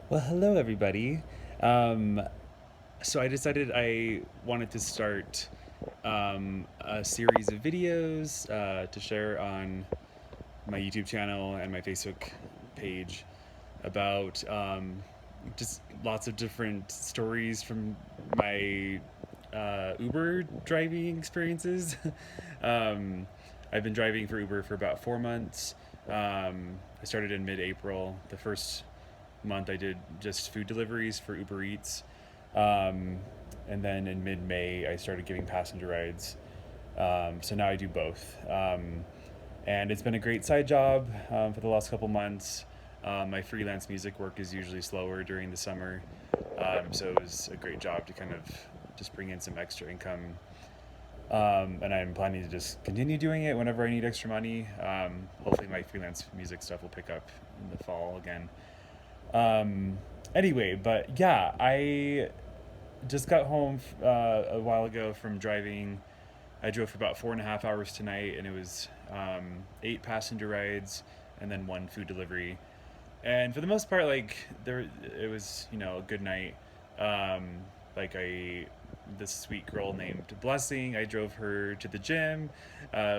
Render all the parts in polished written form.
Well, hello everybody. Um, so I decided I wanted to start a series of videos to share on my YouTube channel and my Facebook page about just lots of different stories from my Uber driving experiences. um, I've been driving for Uber for about 4 months. I started in mid-April. The first month I did just food deliveries for Uber Eats. Um, and then in mid May, I started giving passenger rides. So now I do both. And it's been a great side job for the last couple months. My freelance music work is usually slower during the summer. So it was a great job to kind of just bring in some extra income. And I'm planning to just continue doing it whenever I need extra money. Hopefully, my freelance music stuff will pick up in the fall again. Um, anyway, but yeah, I just got home a while ago from driving. I drove for about 4.5 hours tonight, and it was 8 passenger rides and then one food delivery. And for the most part, like it was a good night. Um, like this sweet girl named Blessing, I drove her to the gym.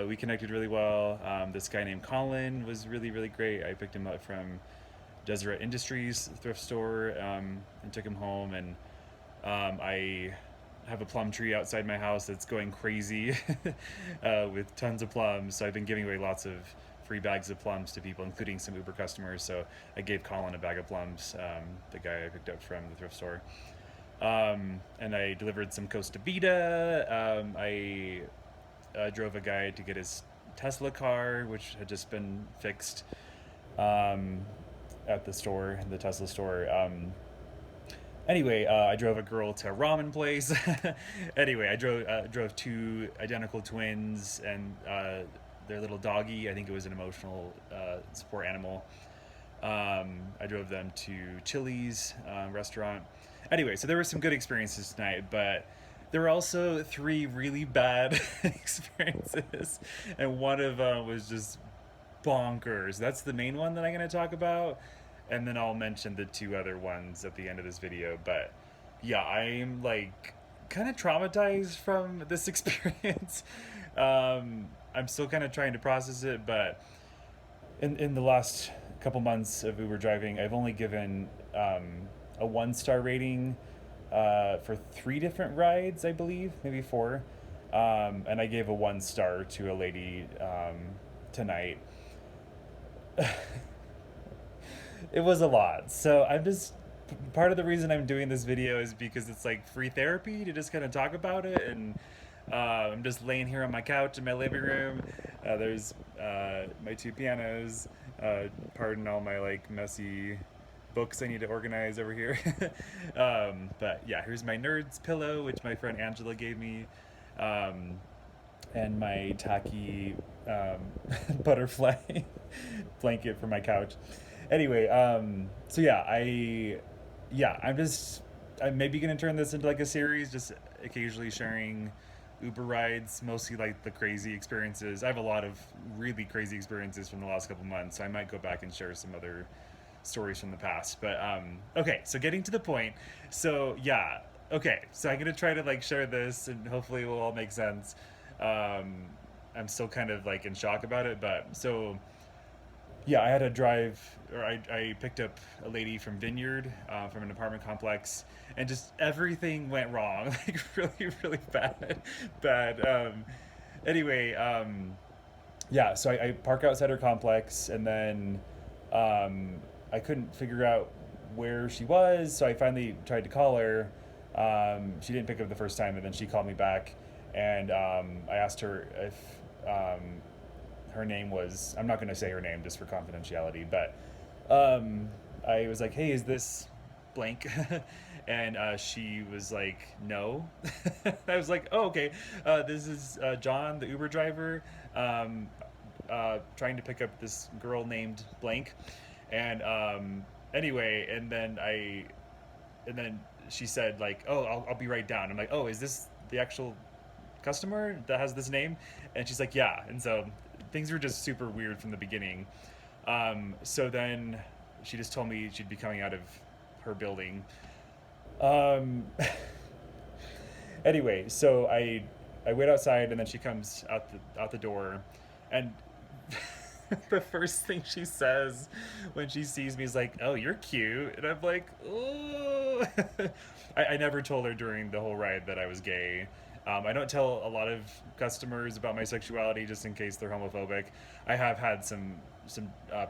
We connected really well. This guy named Colin was really great. I picked him up from Deseret Industries thrift store and took him home. And I have a plum tree outside my house that's going crazy with tons of plums. So I've been giving away lots of free bags of plums to people, including some Uber customers. So I gave Colin a bag of plums, the guy I picked up from the thrift store. And I delivered some Costa Vida. I drove a guy to get his Tesla car, which had just been fixed. Um, at the store, the Tesla store. Anyway, I drove a girl to a ramen place. Anyway, I drove two identical twins and their little doggy. I think it was an emotional support animal. I drove them to Chili's restaurant. Anyway, so there were some good experiences tonight, but there were also three really bad experiences, and one of them was just bonkers. That's the main one that I'm going to talk about, and then I'll mention the two other ones at the end of this video. But yeah, I'm like kind of traumatized from this experience. I'm still kind of trying to process it, but in the last couple months of Uber driving, I've only given a 1 star rating for 3 different rides, I believe, maybe 4. And I gave a 1 star to a lady tonight. It was a lot. So I'm just part of the reason I'm doing this video is because it's like free therapy to just kind of talk about it. And I'm just laying here on my couch in my living room. There's my two pianos. Pardon all my like messy books I need to organize over here. But yeah, here's my nerds pillow, which my friend Angela gave me. Um, and my tacky butterfly blanket for my couch. Anyway, so I'm maybe gonna turn this into like a series, just occasionally sharing Uber rides, mostly like the crazy experiences. I have a lot of really crazy experiences from the last couple months, so I might go back and share some other stories from the past. But okay, so getting to the point. So yeah, okay, so I'm gonna try to like share this, and hopefully it will all make sense. Um, I'm still kind of like in shock about it, but so yeah, I had to drive, or I picked up a lady from Vineyard, from an apartment complex, and just everything went wrong, like really bad. Anyway, yeah, so I park outside her complex, and then um, I couldn't figure out where she was, so I finally tried to call her. She didn't pick up the first time, and then she called me back, and I asked her if her name was, I'm not going to say her name just for confidentiality, but I was like, hey, is this blank? And she was like, no. I was like, oh, okay. This is John, the Uber driver, trying to pick up this girl named blank. And anyway, and then she said like, oh, I'll be right down. I'm like, oh, is this the actual customer that has this name? And she's like, yeah. And so things were just super weird from the beginning. So then she just told me she'd be coming out of her building. Um, anyway, so I wait outside, and then she comes out the door, and the first thing she says when she sees me is like, "Oh, you're cute," and I'm like, "Oh." I never told her during the whole ride that I was gay. I don't tell a lot of customers about my sexuality just in case they're homophobic. I have had some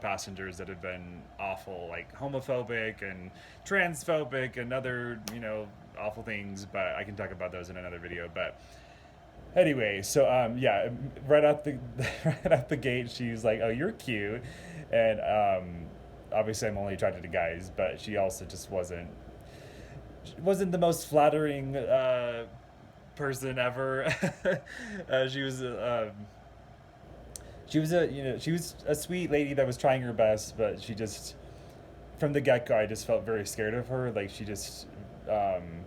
passengers that have been awful, like homophobic and transphobic and other awful things, but I can talk about those in another video. But anyway, so yeah, right out the right out the gate, she's like, "Oh, you're cute," and obviously I'm only attracted to guys, but she also just wasn't the most flattering person ever. uh, she was she was a sweet lady that was trying her best, but she just from the get go I just felt very scared of her. Like she just um,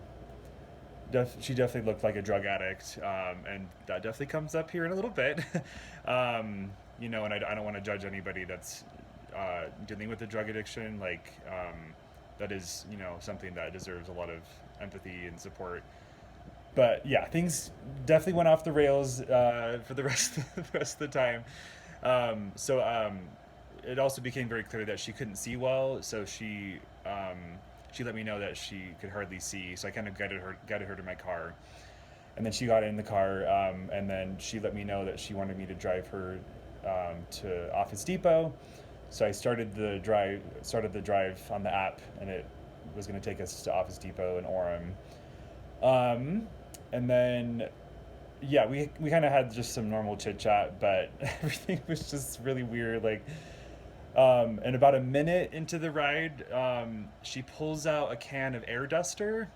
she definitely looked like a drug addict, and that definitely comes up here in a little bit. And I don't want to judge anybody that's dealing with a drug addiction. Like that is something that deserves a lot of empathy and support. But yeah, things definitely went off the rails for the rest of the time. So it also became very clear that she couldn't see well, so she let me know that she could hardly see. So I kind of guided her to my car, and then she got in the car, and then she let me know that she wanted me to drive her to Office Depot. So I started the drive on the app, and it was going to take us to Office Depot in Orem. Um, and then yeah, we kind of had just some normal chit chat, but everything was just really weird. Like, and about a minute into the ride, she pulls out a can of air duster,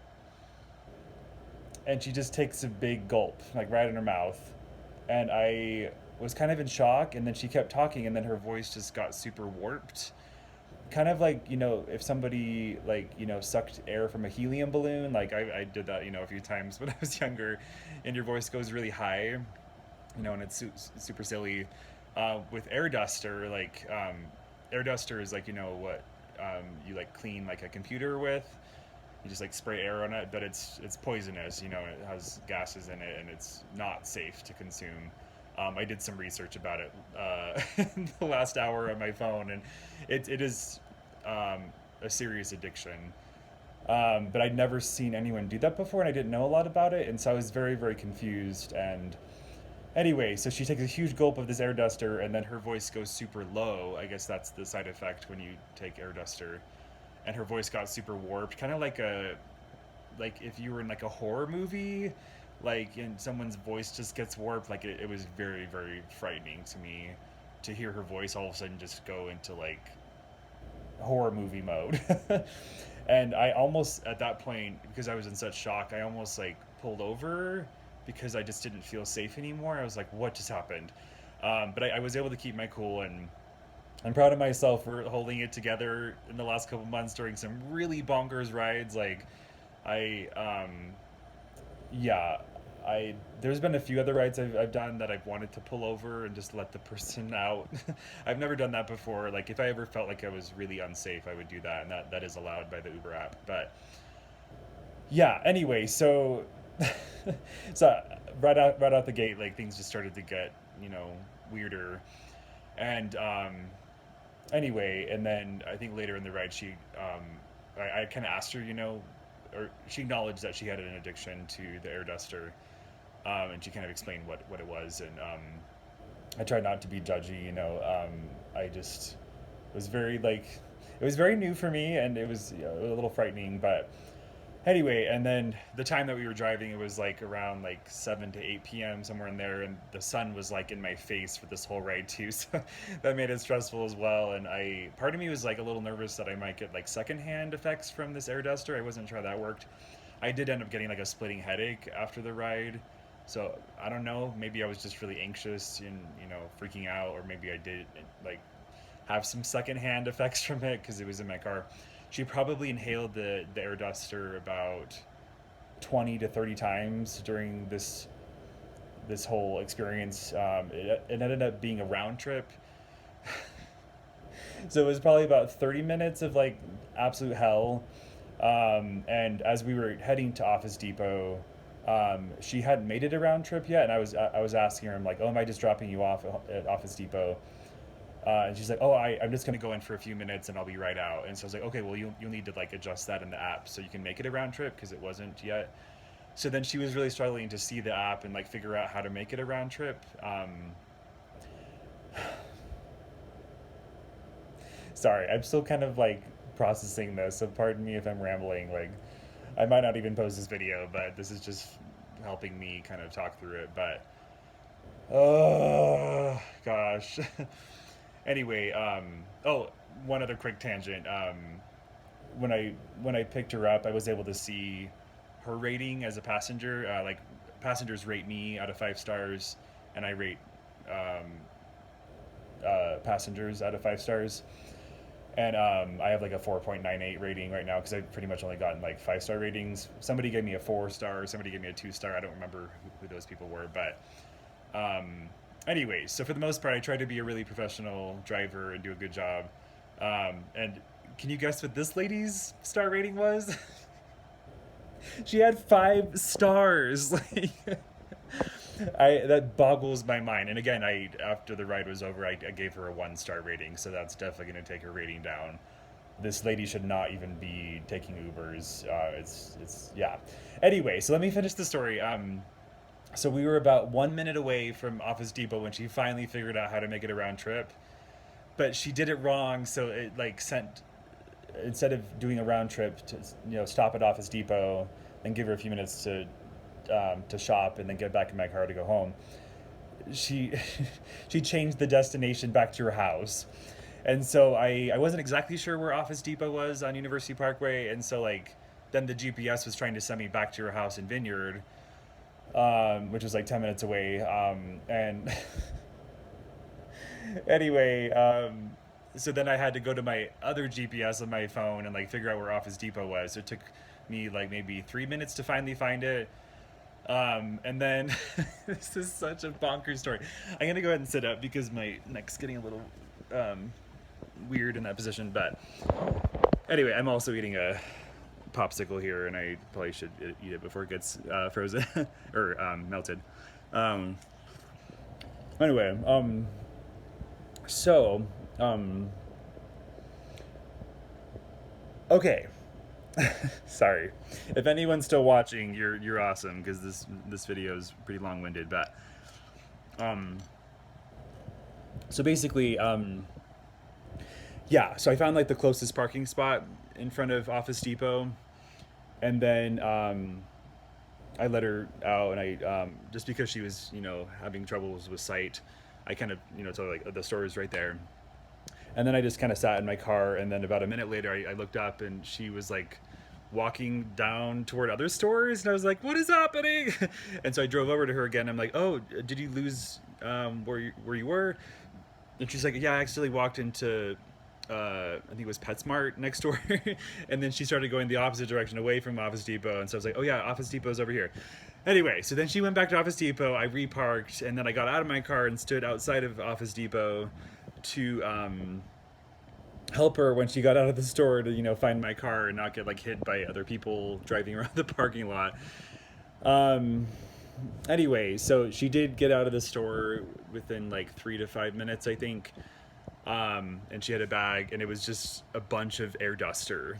and she just takes a big gulp, like right in her mouth. And I was kind of in shock, and then she kept talking, and then her voice just got super warped, kind of like if somebody like sucked air from a helium balloon. Like I did that a few times when I was younger, and your voice goes really high, and it's super silly. With air duster, like air duster is like what you like clean like a computer with. You just like spray air on it, but it's poisonous. It has gases in it, and it's not safe to consume. I did some research about it in the last hour on my phone, and it is a serious addiction. But I'd never seen anyone do that before, and I didn't know a lot about it, and so I was very, very confused. And anyway, so she takes a huge gulp of this air duster, and then her voice goes super low. I guess that's the side effect when you take air duster. And her voice got super warped, kind of like if you were in like a horror movie, like and someone's voice just gets warped. Like it was very, very frightening to me to hear her voice all of a sudden just go into like horror movie mode. And I almost at that point, because I was in such shock, I almost like pulled over because I just didn't feel safe anymore. I was like, what just happened? But I was able to keep my cool, and I'm proud of myself for holding it together in the last couple months during some really bonkers rides. Like I yeah, I there's been a few other rides I've done that I've wanted to pull over and just let the person out. I've never done that before. Like if I ever felt like I was really unsafe, I would do that, and that is allowed by the Uber app. But yeah, anyway, so so right out the gate, like things just started to get weirder, and anyway, and then I think later in the ride, I kind of asked her, or she acknowledged that she had an addiction to the air duster, and she kind of explained what it was, and I tried not to be judgy, I just was very like, it was very new for me, and it was a little frightening, but anyway, and then the time that we were driving, it was like around like 7 to 8 p.m., somewhere in there, and the sun was like in my face for this whole ride too, so that made it stressful as well. And part of me was like a little nervous that I might get like secondhand effects from this air duster. I wasn't sure how that worked. I did end up getting like a splitting headache after the ride, so I don't know, maybe I was just really anxious and freaking out, or maybe I did like have some secondhand effects from it because it was in my car. She probably inhaled the air duster about 20 to 30 times during this whole experience. It ended up being a round trip. So it was probably about 30 minutes of like absolute hell. And as we were heading to Office Depot, she hadn't made it a round trip yet, and I was asking her, I'm like, oh, am I just dropping you off at Office Depot? And she's like, oh, I'm just gonna go in for a few minutes and I'll be right out. And so I was like, okay, well, you'll need to like adjust that in the app so you can make it a round trip because it wasn't yet. So then she was really struggling to see the app and like figure out how to make it a round trip. Sorry, I'm still kind of like processing this, so pardon me if I'm rambling. Like, I might not even post this video, but this is just helping me kind of talk through it. But, oh gosh. Anyway, oh, one other quick tangent. When I picked her up, I was able to see her rating as a passenger. Like, passengers rate me out of 5 stars, and I rate um, passengers out of 5 stars. And I have like a 4.98 rating right now because I've pretty much only gotten like 5 star ratings. Somebody gave me a 4 star, somebody gave me a 2 star. I don't remember who those people were, but anyways, so for the most part, I try to be a really professional driver and do a good job. And can you guess what this lady's star rating was? She had 5 stars. Like, I that boggles my mind. And again, I after the ride was over, I gave her a 1 star rating, so that's definitely going to take her rating down. This lady should not even be taking Ubers. It's yeah. Anyway, so let me finish the story. So we were about 1 minute away from Office Depot when she finally figured out how to make it a round trip, but she did it wrong. So it like sent instead of doing a round trip to stop at Office Depot and give her a few minutes to shop and then get back in my car to go home. She she changed the destination back to her house, and so I wasn't exactly sure where Office Depot was on University Parkway, and so like then the GPS was trying to send me back to her house in Vineyard, which was like 10 minutes away, and anyway. So then I had to go to my other GPS on my phone and like figure out where Office Depot was. So it took me like maybe 3 minutes to finally find it. And then this is such a bonkers story. I'm gonna go ahead and sit up because my neck's getting a little weird in that position. But anyway, I'm also eating a popsicle here, and I probably should eat it before it gets frozen or melted. Um, anyway, so okay. Sorry. If anyone's still watching, you're awesome because this video is pretty long-winded. But um, so basically, yeah. So I found like the closest parking spot in front of Office Depot, and then I let her out, and I just because she was having troubles with sight, I kind of told her like the store is right there. And then I just kind of sat in my car, and then about a minute later, I looked up, and she was like walking down toward other stores, and I was like, "What is happening?" And so I drove over to her again. I'm like, "Oh, did you lose where you were?" And she's like, "Yeah, I actually walked into I think it was PetSmart next door," and then she started going the opposite direction away from Office Depot, and so I was like, "Oh yeah, Office Depot's over here." Anyway, so then she went back to Office Depot. I reparked, and then I got out of my car and stood outside of Office Depot to help her when she got out of the store to find my car and not get like hit by other people driving around the parking lot. Um, anyway, so she did get out of the store within like 3 to 5 minutes, I think. And she had a bag, and it was just a bunch of air duster.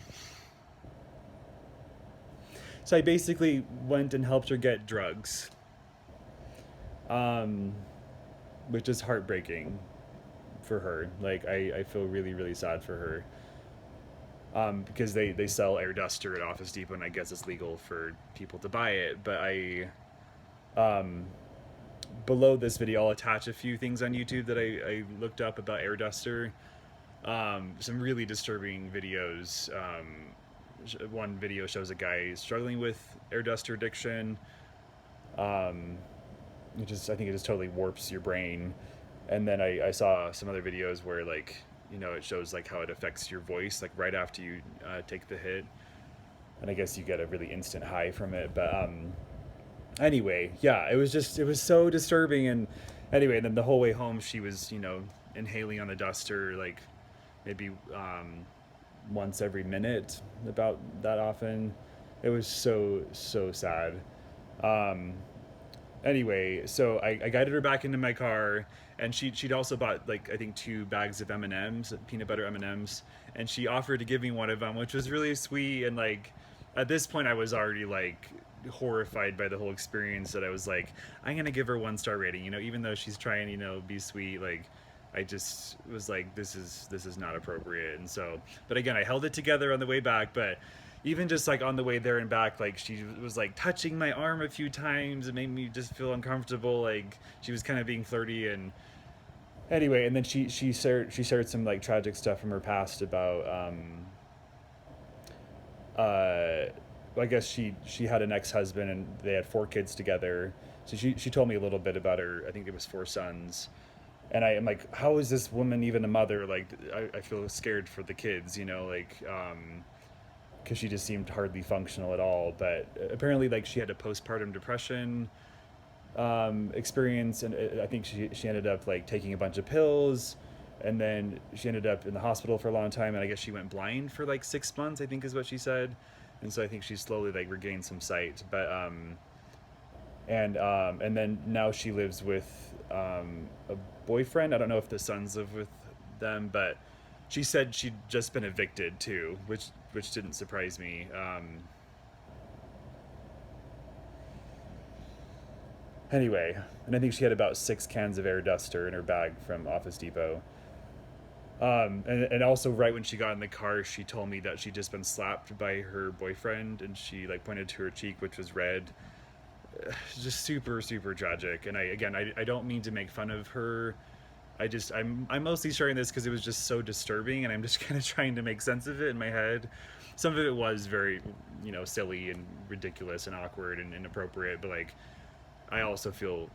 So I basically went and helped her get drugs, um, which is heartbreaking for her. Like I feel really really sad for her, because they sell air duster at Office Depot, and I guess it's legal for people to buy it. But um, below this video, I'll attach a few things on YouTube that I looked up about air duster. Some really disturbing videos. One video shows a guy struggling with air duster addiction. Um, I think it just totally warps your brain. And then I saw some other videos where like it shows like how it affects your voice like right after you take the hit, and I guess you get a really instant high from it. But anyway, yeah, it was so disturbing. And anyway, then the whole way home she was inhaling on the duster like maybe once every minute about that often. It was so sad. Um, anyway, so I guided her back into my car, and she'd also bought like I think 2 bags of M&Ms, peanut butter M&Ms, and she offered to give me one of them, which was really sweet. And like at this point, I was already like horrified by the whole experience that I was like, I'm gonna give her 1-star rating, even though she's trying, be sweet. Like I just was like, this is not appropriate. And so, but again, I held it together on the way back. But even just like on the way there and back, like she was like touching my arm a few times. It made me just feel uncomfortable. Like she was kind of being flirty. And anyway, and then she shared some like tragic stuff from her past about I guess she had an ex-husband and they had 4 kids together. So she told me a little bit about her. I think it was 4 sons. And I am like, how is this woman even a mother? Like, I feel scared for the kids, like, because she just seemed hardly functional at all. But apparently, like, she had a postpartum depression experience, and I think she ended up like taking a bunch of pills, and then she ended up in the hospital for a long time. And I guess she went blind for like 6 months, I think is what she said. And so I think she slowly like regained some sight. But and then now she lives with a boyfriend. I don't know if the sons live with them, but she said she'd just been evicted too, which didn't surprise me. Anyway, and I think she had about 6 cans of air duster in her bag from Office Depot. And also right when she got in the car, she told me that she'd just been slapped by her boyfriend, and she like pointed to her cheek, which was red. Just super super tragic. And I don't mean to make fun of her. I'm mostly sharing this because it was just so disturbing, and I'm just kind of trying to make sense of it in my head. Some of it was very silly and ridiculous and awkward and inappropriate, but like I also feel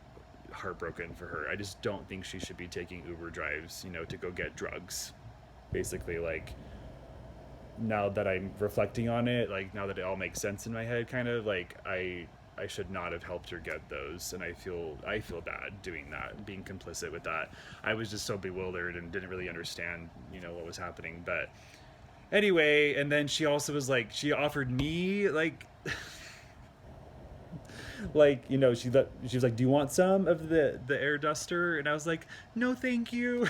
heartbroken for her. I just don't think she should be taking Uber drives, to go get drugs. Basically, like now that I'm reflecting on it, like now that it all makes sense in my head, kind of like I should not have helped her get those, and I feel bad doing that, being complicit with that. I was just so bewildered and didn't really understand, what was happening. But anyway, and then she also was like, she offered me like like she was like, do you want some of the air duster? And I was like, no thank you.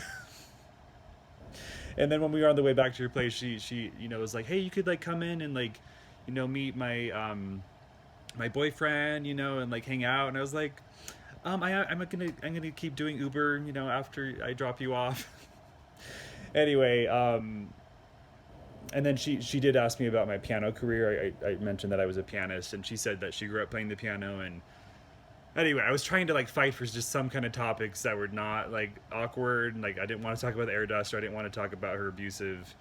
And then when we were on the way back to her place, she was like, hey, you could like come in and like meet my boyfriend, and like hang out. And I was like, I'm gonna keep doing Uber, after I drop you off. Anyway, and then she did ask me about my piano career. I mentioned that I was a pianist, and she said that she grew up playing the piano. And anyway, I was trying to like fight for just some kind of topics that were not like awkward. Like I didn't want to talk about the air dust, or I didn't want to talk about her abusive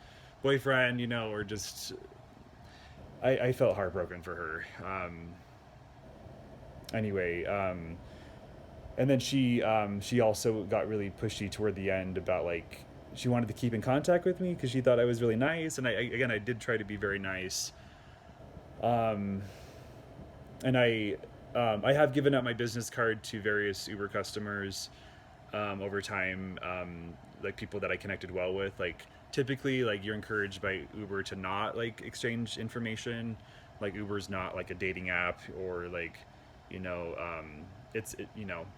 boyfriend, or just I felt heartbroken for her. Anyway, and then she also got really pushy toward the end about like she wanted to keep in contact with me because she thought I was really nice, and I did try to be very nice. Um, and I have given out my business card to various Uber customers over time, like people that I connected well with. Like typically, like you're encouraged by Uber to not like exchange information. Like Uber's not like a dating app, or like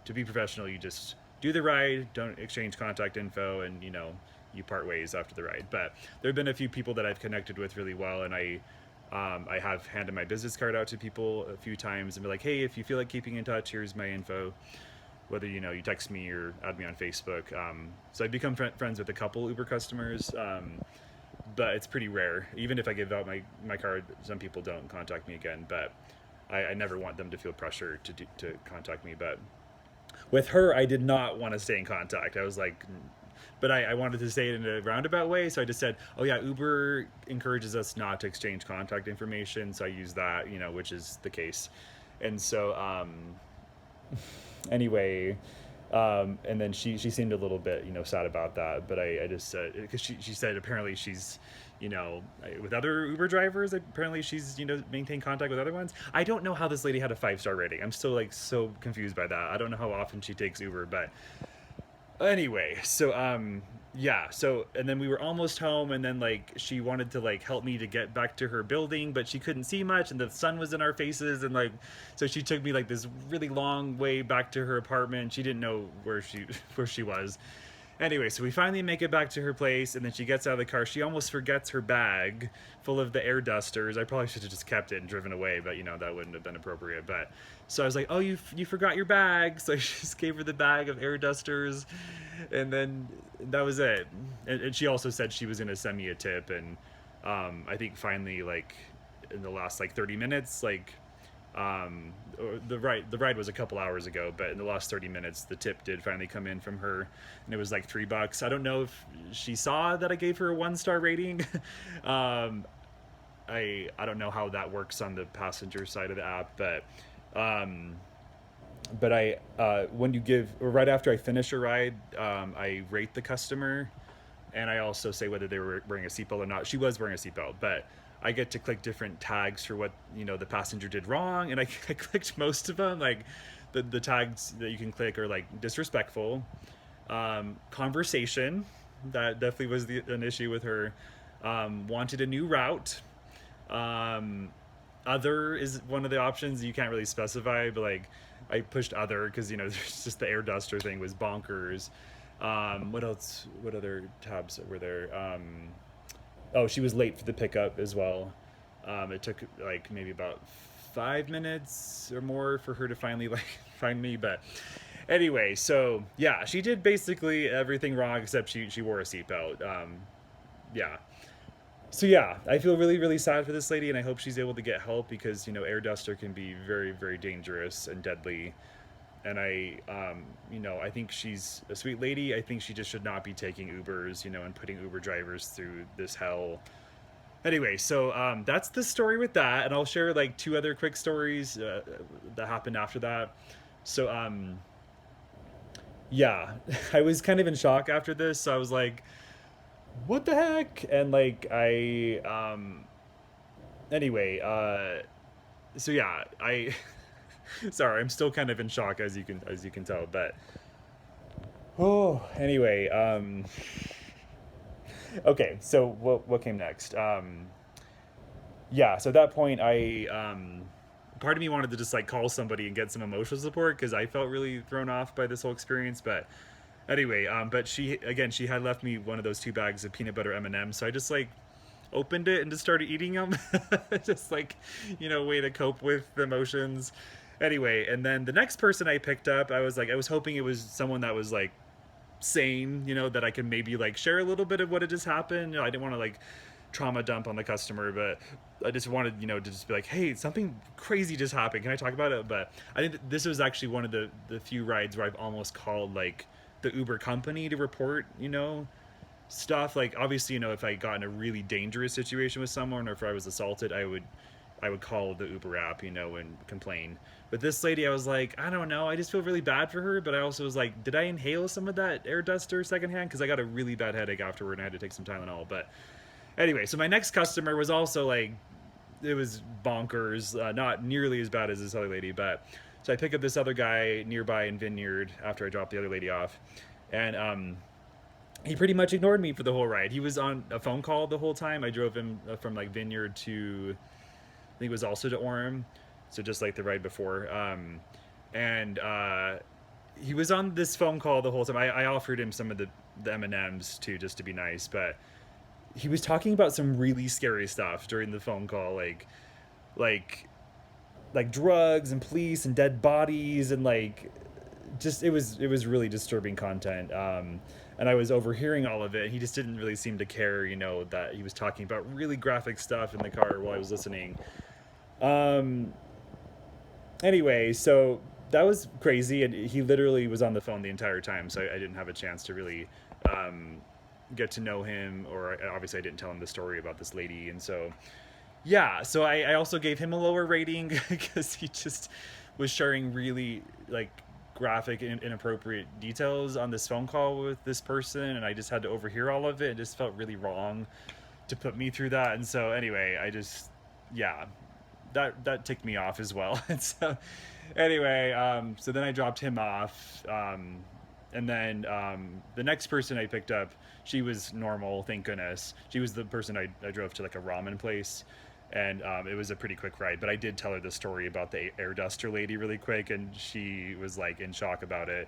to be professional, you just do the ride, don't exchange contact info, and you part ways after the ride. But there have been a few people that I've connected with really well, and I have handed my business card out to people a few times and be like, hey, if you feel like keeping in touch, here's my info. Whether you text me or add me on Facebook. So I've become friends with a couple Uber customers, but it's pretty rare. Even if I give out my card, some people don't contact me again. But I never want them to feel pressure to contact me. But with her, I did not want to stay in contact. I was like, but I wanted to say it in a roundabout way. So I just said, oh yeah, Uber encourages us not to exchange contact information. So I use that, which is the case. And so, anyway, and then she seemed a little bit, sad about that. But I just said, because she said apparently she's, with other Uber drivers, apparently she's, maintained contact with other ones. I don't know how this lady had a 5-star rating. I'm still like so confused by that. I don't know how often she takes Uber, but anyway, so yeah, so and then we were almost home, and then like she wanted to like help me to get back to her building, but she couldn't see much and the sun was in our faces, and like so she took me like this really long way back to her apartment. She didn't know where she where she was. Anyway, so we finally make it back to her place, and then she gets out of the car. She almost forgets her bag full of the air dusters. I probably should have just kept it and driven away, but you know that wouldn't have been appropriate. But so I was like, "Oh, you forgot your bag." So I just gave her the bag of air dusters, and then that was it. And she also said she was gonna send me a tip, and I think finally, like in the last like 30 minutes, like the ride was a couple hours ago, but in the last 30 minutes the tip did finally come in from her, and it was like $3. I don't know if she saw that I gave her a 1-star rating. um, I don't know how that works on the passenger side of the app, um, but I when you give or right after I finish a ride, I rate the customer, and I also say whether they were wearing a seatbelt or not. She was wearing a seatbelt, but I get to click different tags for what the passenger did wrong, and I clicked most of them. Like the tags that you can click are like disrespectful, conversation, that definitely was an issue with her. Wanted a new route. Um, Other is one of the options. You can't really specify, but like I pushed other because there's just the air duster thing was bonkers. What else? What other tabs were there? Oh, she was late for the pickup as well. It took like maybe about 5 minutes or more for her to finally like find me. But anyway, so yeah, she did basically everything wrong except she wore a seatbelt. Yeah. So yeah, I feel really really sad for this lady, and I hope she's able to get help because air duster can be very very dangerous and deadly. And I think she's a sweet lady. I think she just should not be taking Ubers, and putting Uber drivers through this hell. Anyway, so that's the story with that, and I'll share like two other quick stories that happened after that. So yeah, I was kind of in shock after this. So I was like, "What the heck?" And like anyway, so yeah, I sorry, I'm still kind of in shock as you can tell, but anyway, okay, so what came next? Yeah, so at that point, part of me wanted to just like call somebody and get some emotional support because I felt really thrown off by this whole experience. But anyway, but she had left me one of those 2 bags of peanut butter M&Ms, so I just like opened it and just started eating them, just like way to cope with the emotions. Anyway, and then the next person I picked up, I was hoping it was someone that was like sane, that I could maybe like share a little bit of what had just happened. I didn't want to like trauma dump on the customer, but I just wanted, to just be like, hey, something crazy just happened. Can I talk about it? But I think this was actually one of the few rides where I've almost called like the Uber company to report, stuff. Like obviously, if I got in a really dangerous situation with someone or if I was assaulted, I would call the Uber app, and complain. But this lady, I was like, I don't know. I just feel really bad for her. But I also was like, did I inhale some of that air duster secondhand? Because I got a really bad headache afterward and I had to take some Tylenol. But anyway, so my next customer was also like, it was bonkers. Not nearly as bad as this other lady. But so I pick up this other guy nearby in Vineyard after I dropped the other lady off. And he pretty much ignored me for the whole ride. He was on a phone call the whole time. I drove him from like Vineyard to, I think it was also to Orem, so just like the ride before. And he was on this phone call the whole time. I offered him some of the M&Ms too, just to be nice, but he was talking about some really scary stuff during the phone call, like like drugs and police and dead bodies and like just it was really disturbing content. And I was overhearing all of it. He just didn't really seem to care, that he was talking about really graphic stuff in the car while I was listening. Um, anyway, so that was crazy, and he literally was on the phone the entire time, so I didn't have a chance to really um, get to know him, or obviously I didn't tell him the story about this lady, and so yeah, so I also gave him a lower rating because he just was sharing really like graphic and inappropriate details on this phone call with this person, and I just had to overhear all of it. It just felt really wrong to put me through that, and so anyway, yeah, that ticked me off as well. And so anyway, so then I dropped him off, And then the next person I picked up, she was normal, thank goodness. She was the person I drove to like a ramen place, and it was a pretty quick ride. But I did tell her the story about the air duster lady really quick, and she was like in shock about it.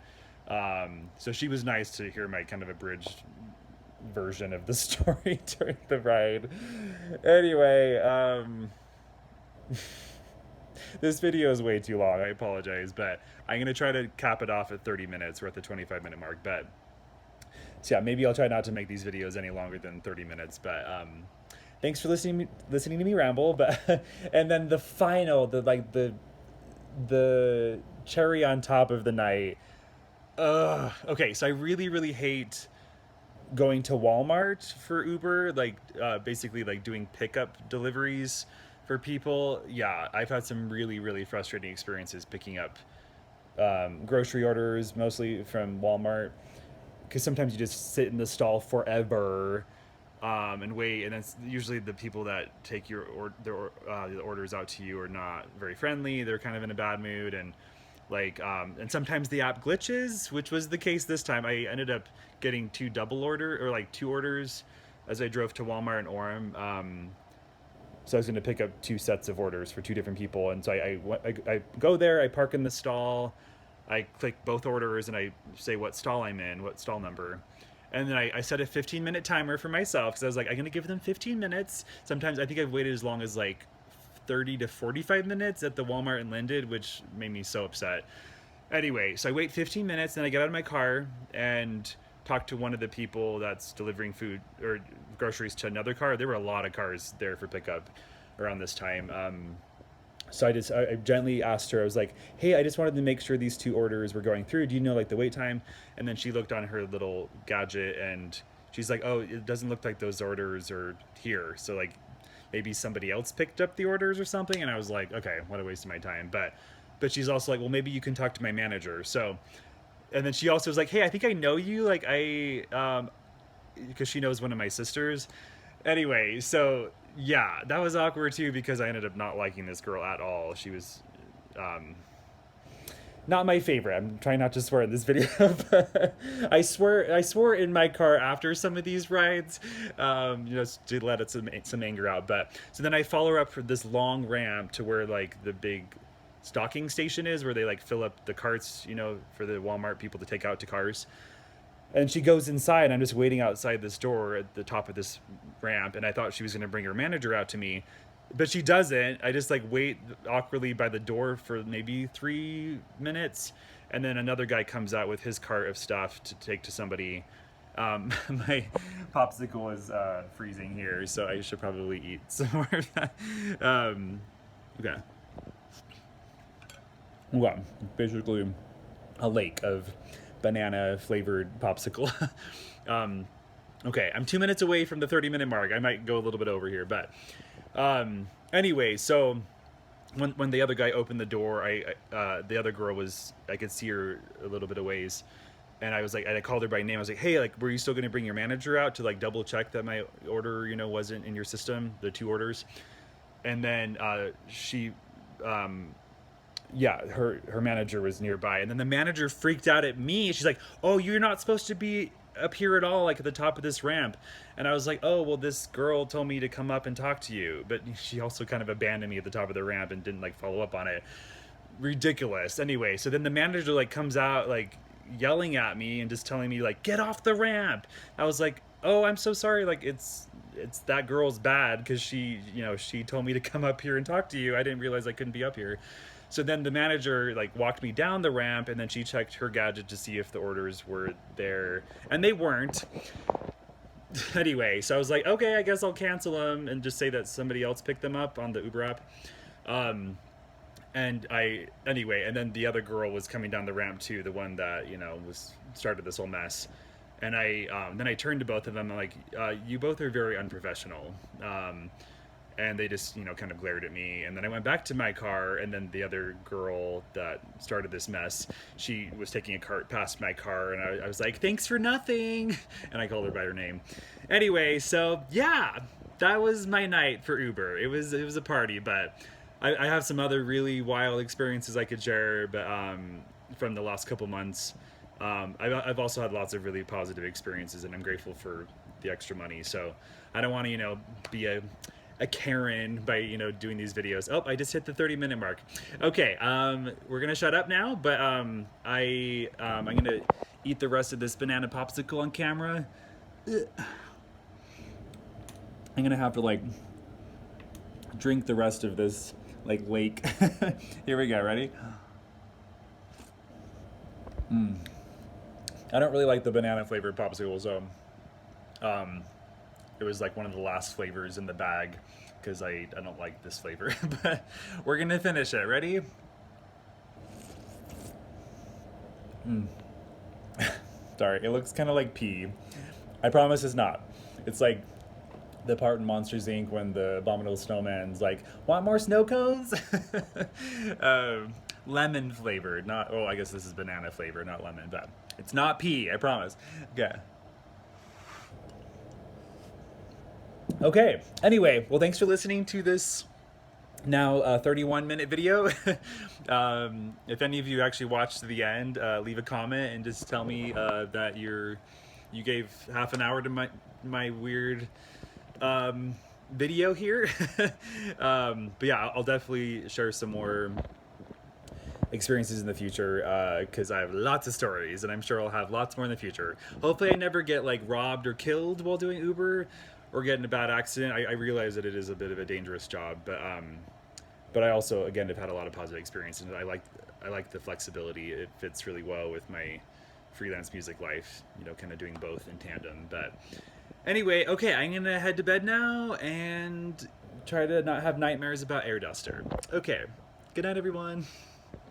So she was nice to hear my kind of abridged version of the story during the ride. Anyway, this video is way too long. I apologize, but I'm going to try to cap it off at 30 minutes. We're at the 25-minute mark, but so yeah, maybe I'll try not to make these videos any longer than 30 minutes, but thanks for listening to me ramble. But and then the final, the cherry on top of the night. Okay, so I really hate going to Walmart for Uber, like basically like doing pickup deliveries for people. Yeah, I've had some really frustrating experiences picking up grocery orders, mostly from Walmart, because sometimes you just sit in the stall forever and wait, and that's usually the people that take your the orders out to you are not very friendly. They're kind of in a bad mood, and like and sometimes the app glitches, which was the case this time. I ended up getting two orders as I drove to Walmart in Orem. So I was going to pick up two sets of orders for two different people, and so I go there, I park in the stall, I click both orders, and I say what stall I'm in, what stall number. And then I set a 15-minute timer for myself, because I was like, I'm going to give them 15 minutes. Sometimes I think I've waited as long as like 30 to 45 minutes at the Walmart in Linden, which made me so upset. Anyway, so I wait 15 minutes, then I get out of my car and talk to one of the people that's delivering food or groceries to another car. There were a lot of cars there for pickup around this time. So I gently asked her, I was like, hey, I just wanted to make sure these two orders were going through. Do you know like the wait time? And then she looked on her little gadget and she's like, oh, it doesn't look like those orders are here. So like maybe somebody else picked up the orders or something. And I was like, okay, what a waste of my time. But she's also like, well, maybe you can talk to my manager. So, and then she also was like, hey, I think I know you. Like because she knows one of my sisters. Anyway, so yeah, that was awkward too, because I ended up not liking this girl at all. She was not my favorite. I'm trying not to swear in this video, but I swore in my car after some of these rides, to let it some anger out. But so then I follow her up for this long ramp to where like the big stocking station is, where they like fill up the carts, for the Walmart people to take out to cars. And she goes inside. I'm just waiting outside this door at the top of this ramp, and I thought she was going to bring her manager out to me, but she doesn't. I just like wait awkwardly by the door for maybe 3 minutes, and then another guy comes out with his cart of stuff to take to somebody. My popsicle is freezing here, so I should probably eat some more of that. Okay. Well, basically a lake of banana flavored popsicle. Okay, I'm 2 minutes away from the 30-minute mark. I might go a little bit over here, but anyway, so when the other guy opened the door, the other girl I could see her a little bit of ways, and I was like, I called her by name. I was like, hey, like, were you still going to bring your manager out to like double check that my order, wasn't in your system, the two orders? And then she yeah, her manager was nearby, and then the manager freaked out at me. She's like, oh, you're not supposed to be up here at all, like at the top of this ramp. And I was like, oh, well, this girl told me to come up and talk to you, but she also kind of abandoned me at the top of the ramp and didn't like follow up on it. Ridiculous. Anyway, so then the manager like comes out like yelling at me and just telling me like, get off the ramp. I was like, oh, I'm so sorry, like it's that girl's bad, because she told me to come up here and talk to you. I didn't realize I couldn't be up here. So then the manager like walked me down the ramp, and then she checked her gadget to see if the orders were there, and they weren't. Anyway, so I was like, okay, I guess I'll cancel them and just say that somebody else picked them up on the Uber app. And then the other girl was coming down the ramp too, the one that started this whole mess. And then I turned to both of them. I'm like, you both are very unprofessional. And they just, kind of glared at me. And then I went back to my car, and then the other girl that started this mess, she was taking a cart past my car, and I was like, thanks for nothing. And I called her by her name. Anyway, so yeah, that was my night for Uber. It was a party, but I have some other really wild experiences I could share, but from the last couple months. I've also had lots of really positive experiences, and I'm grateful for the extra money. So I don't want to, be a Karen by, doing these videos. Oh, I just hit the 30-minute mark. Okay, we're gonna shut up now, but I'm gonna eat the rest of this banana popsicle on camera. I'm gonna have to like drink the rest of this like lake. Here we go. Ready? I don't really like the banana flavored popsicle, so it was like one of the last flavors in the bag because I don't like this flavor. But we're gonna finish it. Ready? Sorry, it looks kind of like pee. I promise it's not. It's like the part in Monsters Inc. when the abominable snowman's like, "Want more snow cones?" Lemon flavored, not. Oh, I guess this is banana flavored, not lemon, but it's not pee. I promise. Okay. Okay. Anyway, well, thanks for listening to this now 31-minute video. If any of you actually watched to the end, leave a comment and just tell me that you gave half an hour to my weird video here. But yeah, I'll definitely share some more experiences in the future because I have lots of stories, and I'm sure I'll have lots more in the future. Hopefully I never get like robbed or killed while doing Uber or get in a bad accident. I realize that it is a bit of a dangerous job, but I also, again, have had a lot of positive experiences. I like the flexibility. It fits really well with my freelance music life, kind of doing both in tandem. But anyway, okay, I'm gonna head to bed now and try to not have nightmares about air duster. Okay, good night, everyone.